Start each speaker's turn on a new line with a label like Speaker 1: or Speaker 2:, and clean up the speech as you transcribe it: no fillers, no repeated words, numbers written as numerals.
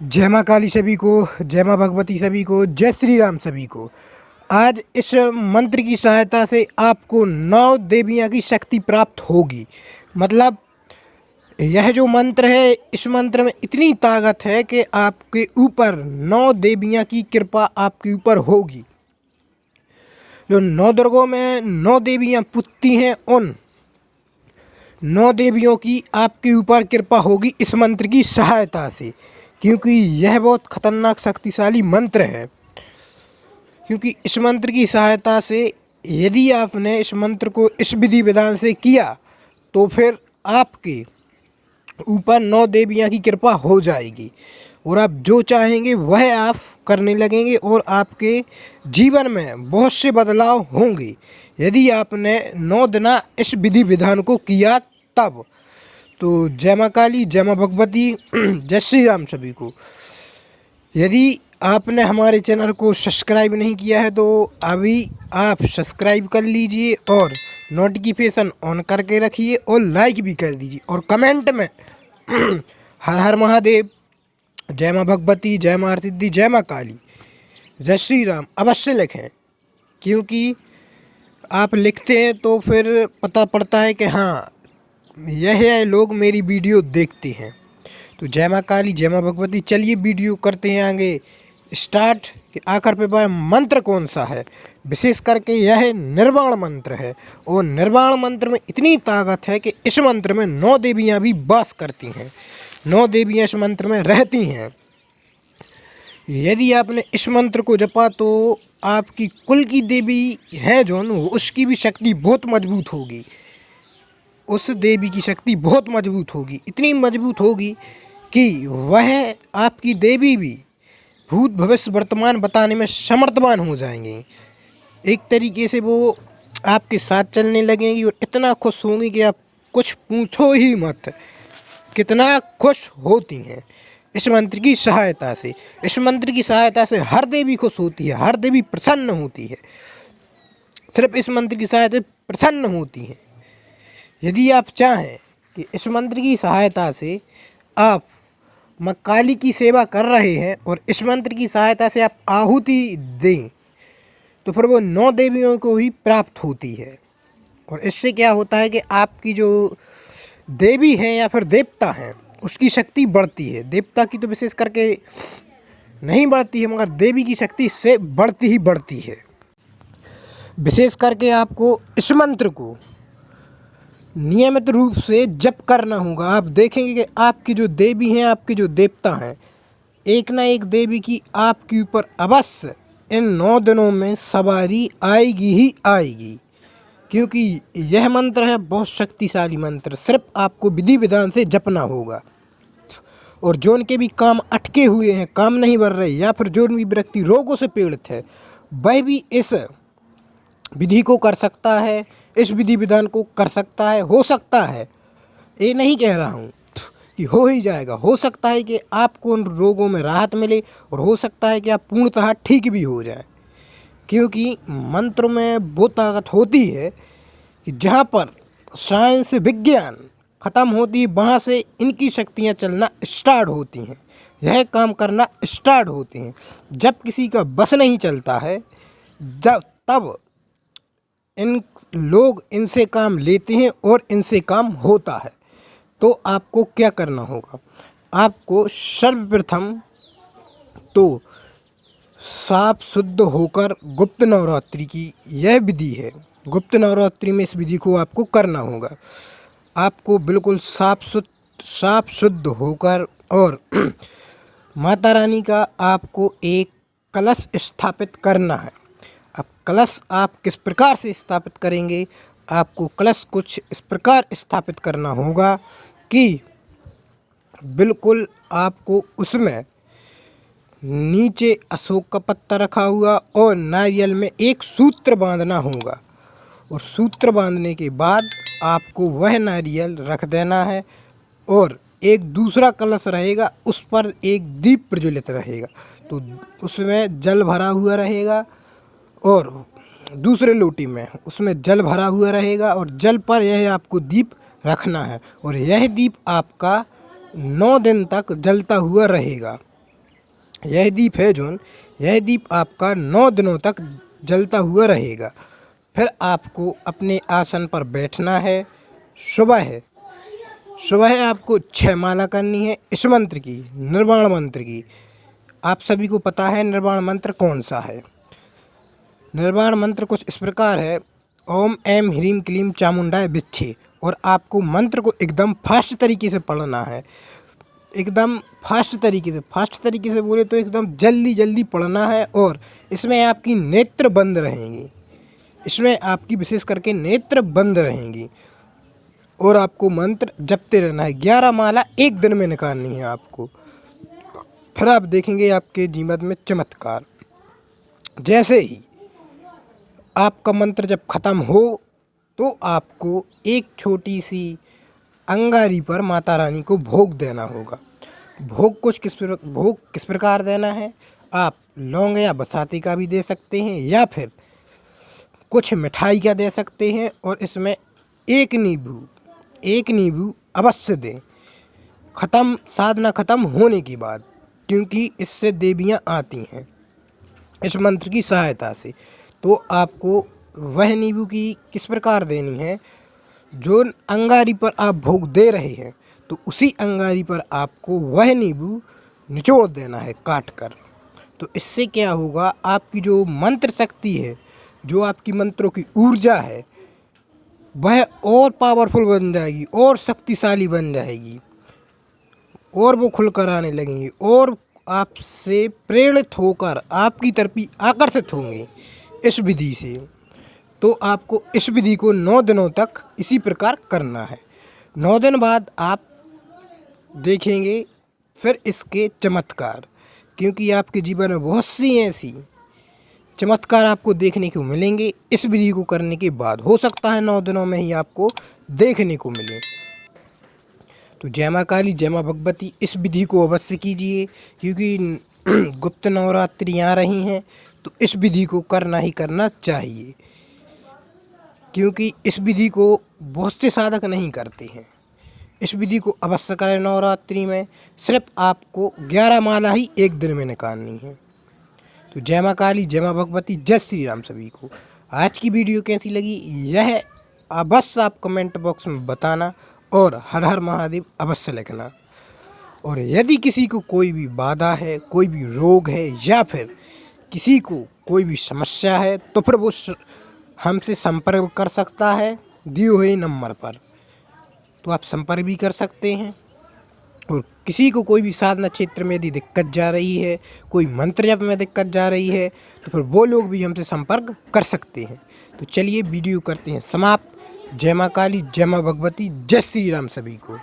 Speaker 1: जय माँ काली सभी को, जय माँ भगवती सभी को, जय श्री राम सभी को। आज इस मंत्र की सहायता से आपको 9 देवियाँ की शक्ति प्राप्त होगी। मतलब यह जो मंत्र है, इस मंत्र में इतनी ताकत है कि आपके ऊपर 9 देवियाँ की कृपा आपके ऊपर होगी। जो 9 दुर्गों में 9 देवियाँ पूजती हैं, उन 9 देवियों की आपके ऊपर कृपा होगी इस मंत्र की सहायता से, क्योंकि यह बहुत खतरनाक शक्तिशाली मंत्र है। क्योंकि इस मंत्र की सहायता से यदि आपने इस मंत्र को इस विधि विधान से किया तो फिर आपके ऊपर 9 देवियाँ की कृपा हो जाएगी और आप जो चाहेंगे वह आप करने लगेंगे और आपके जीवन में बहुत से बदलाव होंगे यदि आपने 9 दिन इस विधि विधान को किया तब। तो जय माँ काली, जय माँ भगवती, जय श्री राम सभी को। यदि आपने हमारे चैनल को सब्सक्राइब नहीं किया है तो अभी आप सब्सक्राइब कर लीजिए और नोटिफिकेशन ऑन करके रखिए और लाइक भी कर दीजिए और कमेंट में हर हर महादेव, जय माँ भगवती, जय माँ सिद्धि, जय माँ काली, जय श्री राम अवश्य लिखें। क्योंकि आप लिखते हैं तो फिर पता पड़ता है कि हाँ, यह लोग मेरी वीडियो देखते हैं। तो जय माँ काली, जय माँ भगवती। चलिए वीडियो करते हैं आगे स्टार्ट कि आखिर पे वह मंत्र कौन सा है। विशेष करके यह निर्वाण मंत्र है और निर्वाण मंत्र में इतनी ताकत है कि इस मंत्र में 9 देवियाँ भी वास करती हैं, 9 देवियाँ इस मंत्र में रहती हैं। यदि आपने इस मंत्र को जपा तो आपकी कुल की देवी है जो उसकी भी शक्ति बहुत मजबूत होगी, उस देवी की शक्ति बहुत मजबूत होगी, इतनी मजबूत होगी कि वह आपकी देवी भी भूत भविष्य वर्तमान बताने में समर्थवान हो जाएंगे। एक तरीके से वो आपके साथ चलने लगेंगी और इतना खुश होंगी कि आप कुछ पूछो ही मत, कितना खुश होती हैं इस मंत्र की सहायता से। इस मंत्र की सहायता से हर देवी खुश होती है, हर देवी प्रसन्न होती है, सिर्फ इस मंत्र की सहायता से प्रसन्न होती हैं। यदि आप चाहें कि इस मंत्र की सहायता से आप माँ काली की सेवा कर रहे हैं और इस मंत्र की सहायता से आप आहुति दें तो फिर वो 9 देवियों को ही प्राप्त होती है। और इससे क्या होता है कि आपकी जो देवी है या फिर देवता है उसकी शक्ति बढ़ती है। देवता की तो विशेष करके नहीं बढ़ती है, मगर देवी की शक्ति से बढ़ती ही बढ़ती है। विशेष करके आपको इस मंत्र को नियमित रूप से जप करना होगा। आप देखेंगे कि आपकी जो देवी हैं, आपके जो देवता हैं, एक ना एक देवी की आपके ऊपर अवश्य इन 9 दिनों में सवारी आएगी ही आएगी। क्योंकि यह मंत्र है बहुत शक्तिशाली मंत्र, सिर्फ आपको विधि विधान से जपना होगा। और जो उनके भी काम अटके हुए हैं, काम नहीं बढ़ रहे, या फिर जो भी व्यक्ति रोगों से पीड़ित है वह भी इस विधि को कर सकता है, इस विधि विधान को कर सकता है। हो सकता है, ये नहीं कह रहा हूँ कि हो ही जाएगा, हो सकता है कि आपको उन रोगों में राहत मिले और हो सकता है कि आप पूर्णतः ठीक भी हो जाए। क्योंकि मंत्र में वो ताकत होती है कि जहाँ पर साइंस विज्ञान ख़त्म होती है वहाँ से इनकी शक्तियाँ चलना स्टार्ट होती हैं, यह काम करना स्टार्ट होते हैं। जब किसी का बस नहीं चलता है तब इन लोग इनसे काम लेते हैं और इनसे काम होता है। तो आपको क्या करना होगा, आपको सर्वप्रथम तो साफ शुद्ध होकर गुप्त नवरात्रि की यह विधि है, गुप्त नवरात्रि में इस विधि को आपको करना होगा। आपको बिल्कुल साफ शुद्ध होकर और माता रानी का आपको एक कलश स्थापित करना है। अब कलश आप किस प्रकार से स्थापित करेंगे, आपको कलश कुछ इस प्रकार स्थापित करना होगा कि बिल्कुल आपको उसमें नीचे अशोक का पत्ता रखा हुआ और नारियल में एक सूत्र बांधना होगा। और सूत्र बांधने के बाद आपको वह नारियल रख देना है और एक दूसरा कलश रहेगा, उस पर एक दीप प्रज्वलित रहेगा। तो उसमें जल भरा हुआ रहेगा और दूसरे लोटी में उसमें जल भरा हुआ रहेगा और जल पर यह आपको दीप रखना है और यह दीप आपका 9 दिन तक जलता हुआ रहेगा। यह दीप है जो यह दीप आपका 9 दिनों तक जलता हुआ रहेगा। फिर आपको अपने आसन पर बैठना है। सुबह आपको 6 माला करनी है इस मंत्र की, निर्वाण मंत्र की। आप सभी को पता है निर्वाण मंत्र कौन सा है। निर्वाण मंत्र कुछ इस प्रकार है, ओम ऐं ह्रीं क्लीं चामुंडाय विच्छे। और आपको मंत्र को एकदम फास्ट तरीके से पढ़ना है, एकदम फास्ट तरीके से बोले तो एकदम जल्दी जल्दी पढ़ना है। और इसमें आपकी नेत्र बंद रहेंगी, इसमें आपकी विशेष करके नेत्र बंद रहेंगी। और आपको मंत्र जपते रहना है। 11 माला एक दिन में निकालनी है आपको। फिर आप देखेंगे आपके जीवन में चमत्कार। जैसे ही आपका मंत्र जब ख़त्म हो तो आपको एक छोटी सी अंगारी पर माता रानी को भोग देना होगा। भोग किस प्रकार देना है, आप लौंग या बसाती का भी दे सकते हैं या फिर कुछ मिठाई का दे सकते हैं। और इसमें एक नींबू अवश्य दें साधना ख़त्म होने के बाद, क्योंकि इससे देवियाँ आती हैं इस मंत्र की सहायता से। तो आपको वह नींबू की किस प्रकार देनी है, जो अंगारी पर आप भोग दे रहे हैं तो उसी अंगारी पर आपको वह नींबू निचोड़ देना है काट कर। तो इससे क्या होगा, आपकी जो मंत्र शक्ति है, जो आपकी मंत्रों की ऊर्जा है, वह और पावरफुल बन जाएगी और शक्तिशाली बन जाएगी और वो खुलकर आने लगेंगी और आपसे प्रेरित होकर आपकी तरफ ही आकर्षित होंगे इस विधि से। तो आपको इस विधि को 9 दिनों तक इसी प्रकार करना है। 9 दिन बाद आप देखेंगे फिर इसके चमत्कार, क्योंकि आपके जीवन में बहुत सी ऐसी चमत्कार आपको देखने को मिलेंगे इस विधि को करने के बाद। हो सकता है 9 दिनों में ही आपको देखने को मिले। तो जय माँ काली, जय माँ भगवती, इस विधि को अवश्य कीजिए, क्योंकि गुप्त नवरात्रि आ रही हैं तो इस विधि को करना ही करना चाहिए। क्योंकि इस विधि को बहुत से साधक नहीं करते हैं। इस विधि को अवश्य करें नवरात्रि में। सिर्फ आपको 11 माला ही एक दिन में निकालनी है। तो जय माँ काली, जय माँ भगवती, जय श्री राम सभी को। आज की वीडियो कैसी लगी यह अवश्य आप कमेंट बॉक्स में बताना और हर हर महादेव अवश्य लिखना। और यदि किसी को कोई भी बाधा है, कोई भी रोग है या फिर किसी को कोई भी समस्या है तो फिर वो हमसे संपर्क कर सकता है दिए हुए नंबर पर। तो आप संपर्क भी कर सकते हैं। और किसी को कोई भी साधना क्षेत्र में यदि दिक्कत जा रही है, कोई मंत्र जप में दिक्कत जा रही है तो फिर वो लोग भी हमसे संपर्क कर सकते हैं। तो चलिए वीडियो करते हैं समाप्त। जय माँ काली, जय माँ भगवती, जय श्री राम सभी को।